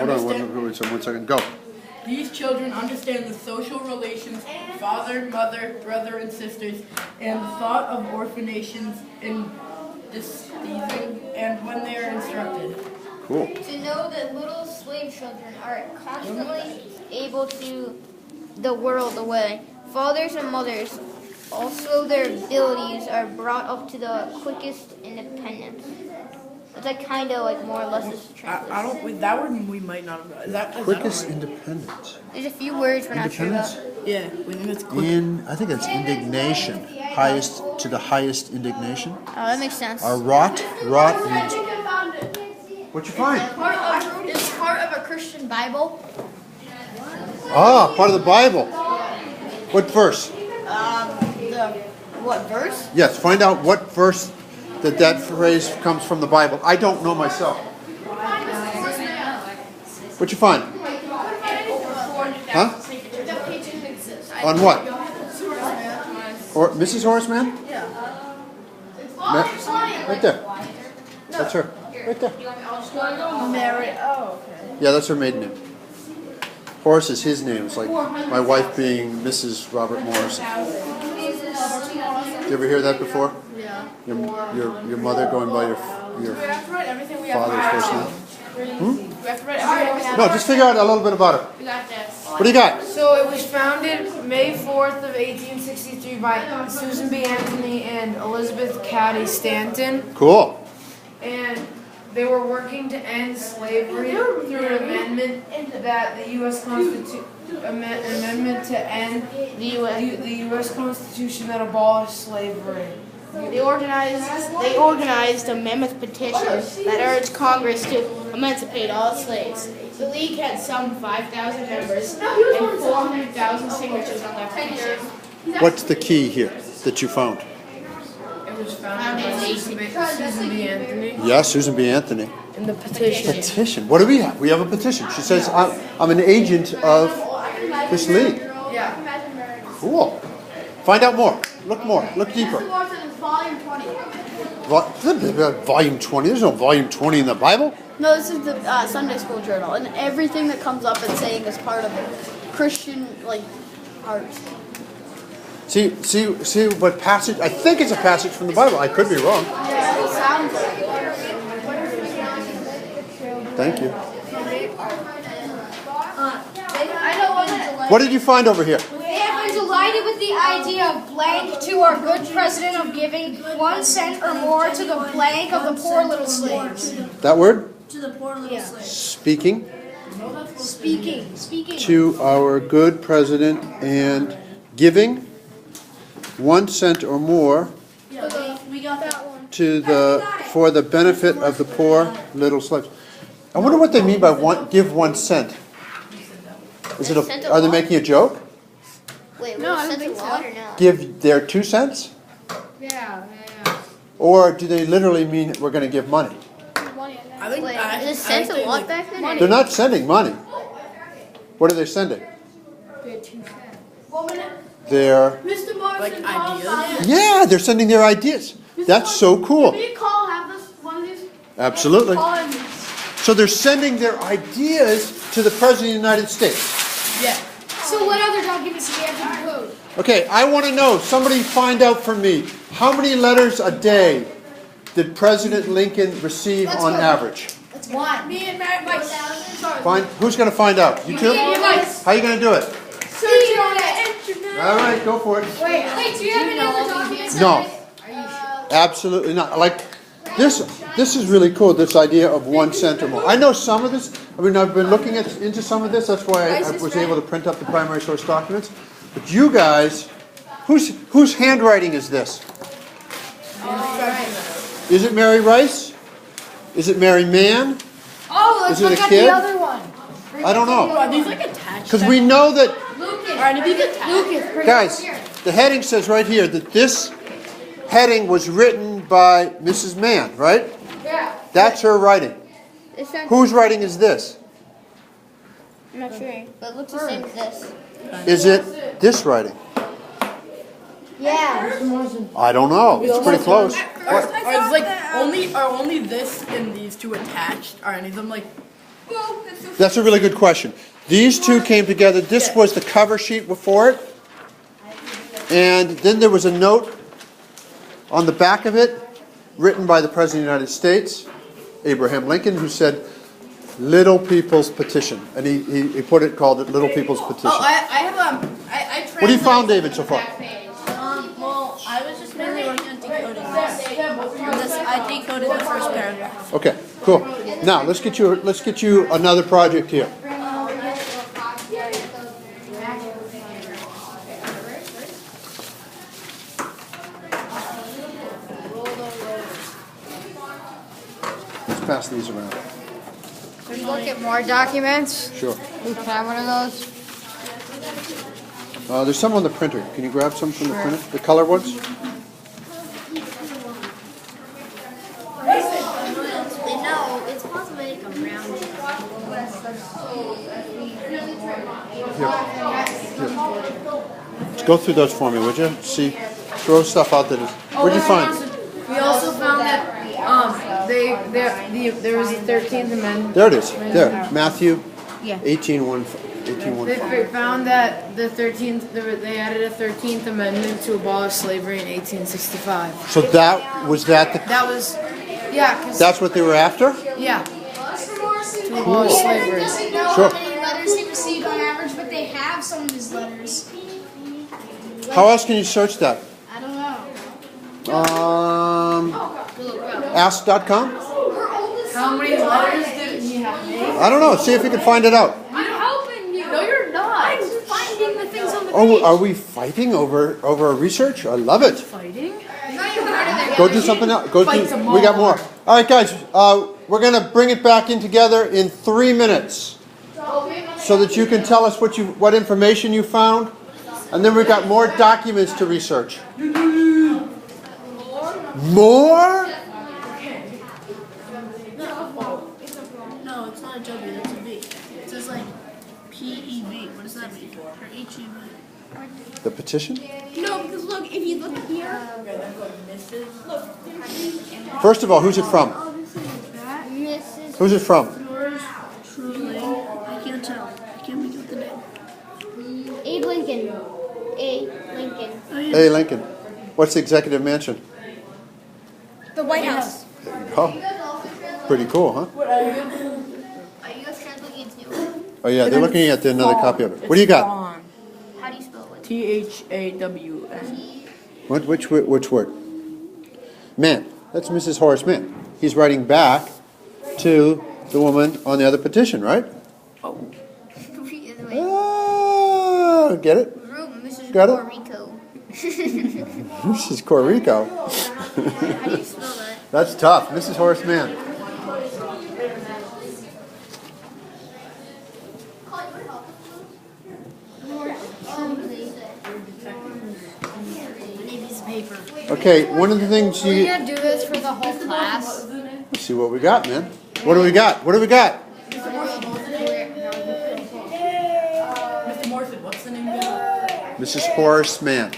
One second. Go. These children understand the social relations, father, mother, brother, and sisters, and the thought of orphanations and disseason, and when they are instructed. Cool. To know that little slave children are constantly able to the world away. Fathers and mothers, also their abilities are brought up to the quickest independence. It's like kind of like more or less this translation. That word we might not have. Is that Quickest independence. There's a few words we're not sure about. Yeah, we think it's quick. I think it's indignation. Highest to the highest indignation. Oh, that makes sense. Rot means. What'd you find? It's part of a Christian Bible. Ah, part of the Bible. What verse? What verse? Yes, find out what verse that phrase comes from the Bible. I don't know myself. What'd you find? Huh? On what? Or Mrs. Horace Mann? Yeah. Right there. That's her. Right there. Mary. Oh, okay. Yeah, that's her maiden name. Horace is his name. It's like my wife being Mrs. Robert Morris. Did you ever hear that before? Yeah. Your mother going by your father's first name? No, just figure out a little bit about it. We got this. What do you got? So it was founded May 4th of 1863 by Susan B. Anthony and Elizabeth Cady Stanton. Cool. And they were working to end slavery through an amendment that the U.S. amendment to end the U.S. Constitution that abolished slavery. They organized a mammoth petition that urged Congress to emancipate all slaves. The League had some 5,000 members and 400,000 signatures on that petition. What's the key here that you found? It was founded by Susan B. Anthony Yes, Susan B. Anthony. in the petition. Petition. What do we have? We have a petition. She says, I'm an agent of this league. Yeah. Cool. Find out more. Look more. Look deeper. Volume 20. Volume 20? There's no volume 20 in the Bible. No, this is the Sunday school journal, and everything that comes up and saying is part of Christian art. See what passage? I think it's a passage from the Bible. I could be wrong. Yeah, it sounds like it. Thank you. I know what. What did you find over here? They have been delighted with the idea of blank to our good president of giving 1 cent or more to the blank of the poor little slaves. That word? To the poor little slaves. Speaking Speaking. to our good president and giving 1 cent or more We got that one. for the benefit of the poor little slaves. I wonder what they mean by give 1 cent. Is it are they making a joke? Wait, No, I don't cent think of so. water now. Give their 2 cents? Yeah. Or do they literally mean we're going to give money? I think. Wait, I is it think cent of they, what back then? They're not sending money. What are they sending? Their Mr. Morrison ideas? yeah, they're sending their ideas. That's so cool. Can we have one of these? Absolutely. So they're sending their ideas to the President of the United States. Yeah. So what other documents do we have to include? Okay, I want to know, somebody find out for me, how many letters a day did President Lincoln receive on average? One. Me and Mike. Find, who's going to find out? You two? How are you going to do it? Search on the internet. All right, go for it. Wait, do you have any other documents? No, absolutely not. Like, this is really cool, this idea of 1 cent or more. I know some of this. I mean, I've been looking into some of this. That's why I was able to print up the primary source documents. But you guys, whose handwriting is this? Is it Mary Rice? Is it Mary Mann? Oh, let's Is it look a at kid? the other one. I don't know. Are these like attached? Because we know that, Alright, if you get attached. guys, the heading says right here that this heading was written by Mrs. Mann, right? Yeah. That's her writing. It sounds, Whose writing is this? I'm not sure, but it looks the same as this. Is it this writing? Yeah. I don't know. It's pretty close. Are only this and these two attached? Are any of them like That's a really good question. These two came together. This was the cover sheet before it. And then there was a note on the back of it, written by the President of the United States, Abraham Lincoln, who said, Little People's Petition. And he called it Little People's Petition. Oh, I have I What have you found, David, so far? Well, I was just mainly working on decoding this. I decoded the first paragraph. Okay, cool. Now let's get you another project here. Let's pass these around. Look at more documents. Sure. Can I have one of those? There's some on the printer. Can you grab some from the printer? The color ones? No, it's possible to come around. Here. Let's go through those for me, would you? See, throw stuff out that is. What'd you find? We also found that there was a 13th Amendment. There it is. There, Matthew. Yeah. 18:1. They found that they added a 13th Amendment to abolish slavery in 1865. So that was That was, yeah, 'cause- That's what they were after? yeah, to abolish slavery. Doesn't know Sure. how many letters he received on average, but they have some of his letters. How else can you search that? I don't know. Ask.com? How many letters did he have made? I don't know. See if you can find it out. I'm helping you. No, you're not. I'm finding the things on the Oh, are we fighting over research? I love it. Fighting? Go do something else. Go Fight do. tomorrow. We got more. All right, guys. We're gonna bring it back in together in 3 minutes, so that you can tell us what information you found, and then we've got more documents to research. More? No, it's not a W, it's a V. It says like PEV. What does that mean? Or HEV. The petition? No, because look, if you look here, First of all, who's it from? Mrs. Who's it from? Yours truly. I can't tell. I can't make out the name. Abe Lincoln. A. Lincoln. Oh, yeah. Hey, Lincoln. What's the executive mansion? the White House. Oh, pretty cool, huh? Are you guys translating it too? Oh yeah, they're looking at another copy of it. What do you got? How do you spell it? THAWN. Which word? Man. That's Mrs. Horace Mann. He's writing back to the woman on the other petition, right? Get it? Mrs. Got it? Corrico. Mrs. Corrico. How do you spell that? That's tough. Mrs. Horace Mann. Okay, one of the things We're you... gonna do this for the whole class. Let's see what we got, man. What do we got? What do we got? Mr. Morford, what's the name of it? Mrs. Horace Mann.